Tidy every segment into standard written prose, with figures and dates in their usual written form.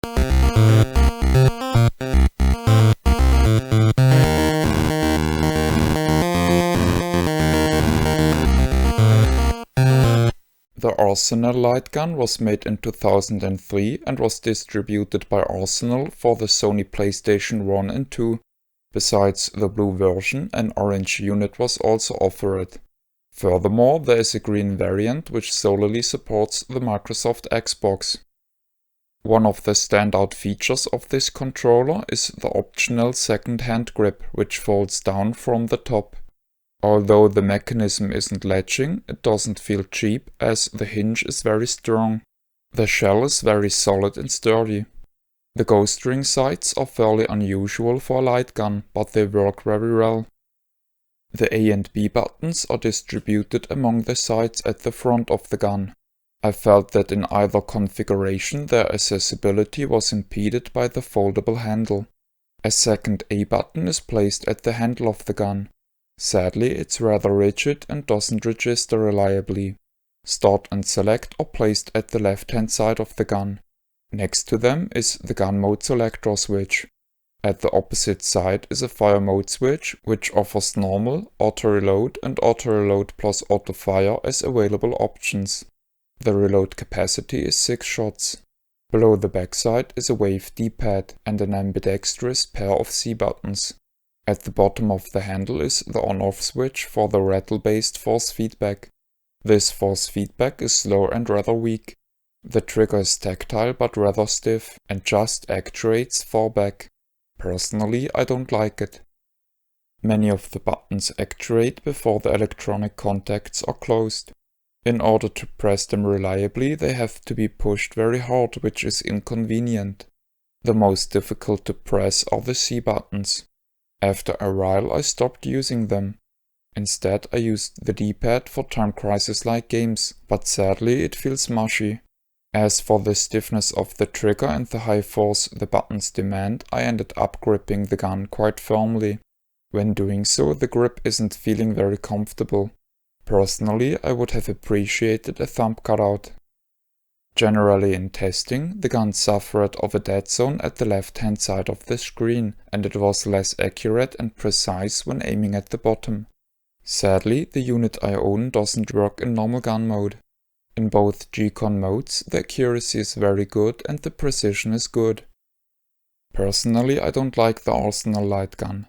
The Arsenal light gun was made in 2003 and was distributed by Arsenal for the Sony PlayStation 1 and 2. Besides the blue version, an orange unit was also offered. Furthermore, there is a green variant which solely supports the Microsoft Xbox. One of the standout features of this controller is the optional second hand grip, which folds down from the top. Although the mechanism isn't latching, it doesn't feel cheap as the hinge is very strong. The shell is very solid and sturdy. The ghost ring sights are fairly unusual for a light gun, but they work very well. The A and B buttons are distributed among the sights at the front of the gun. I felt that in either configuration their accessibility was impeded by the foldable handle. A second A button is placed at the handle of the gun. Sadly, it's rather rigid and doesn't register reliably. Start and Select are placed at the left-hand side of the gun. Next to them is the gun mode selector switch. At the opposite side is a fire mode switch, which offers normal, auto-reload and auto-reload plus auto-fire as available options. The reload capacity is 6 shots. Below the backside is a wave D-pad and an ambidextrous pair of C buttons. At the bottom of the handle is the on-off switch for the rattle-based force feedback. This force feedback is slow and rather weak. The trigger is tactile but rather stiff and just actuates far back. Personally, I don't like it. Many of the buttons actuate before the electronic contacts are closed. In order to press them reliably, they have to be pushed very hard, which is inconvenient. The most difficult to press are the C buttons. After a while I stopped using them. Instead I used the D-pad for time crisis-like games, but sadly it feels mushy. As for the stiffness of the trigger and the high force the buttons demand, I ended up gripping the gun quite firmly. When doing so, the grip isn't feeling very comfortable. Personally, I would have appreciated a thumb cutout. Generally in testing, the gun suffered of a dead zone at the left-hand side of the screen, and it was less accurate and precise when aiming at the bottom. Sadly, the unit I own doesn't work in normal gun mode. In both G-Con modes, the accuracy is very good and the precision is good. Personally, I don't like the Arsenal light gun.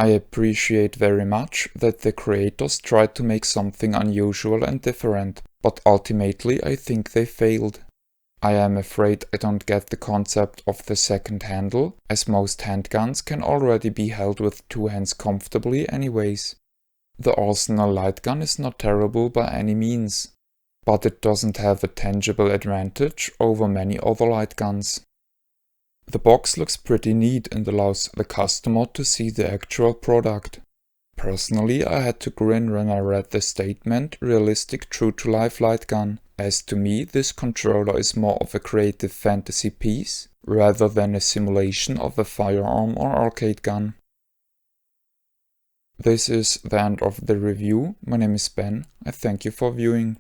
I appreciate very much that the creators tried to make something unusual and different, but ultimately I think they failed. I am afraid I don't get the concept of the second handle, as most handguns can already be held with 2 hands comfortably anyways. The Arsenal light gun is not terrible by any means, but it doesn't have a tangible advantage over many other light guns. The box looks pretty neat and allows the customer to see the actual product. Personally, I had to grin when I read the statement "realistic true-to-life light gun", as to me this controller is more of a creative fantasy piece, rather than a simulation of a firearm or arcade gun. This is the end of the review. My name is Ben. I thank you for viewing.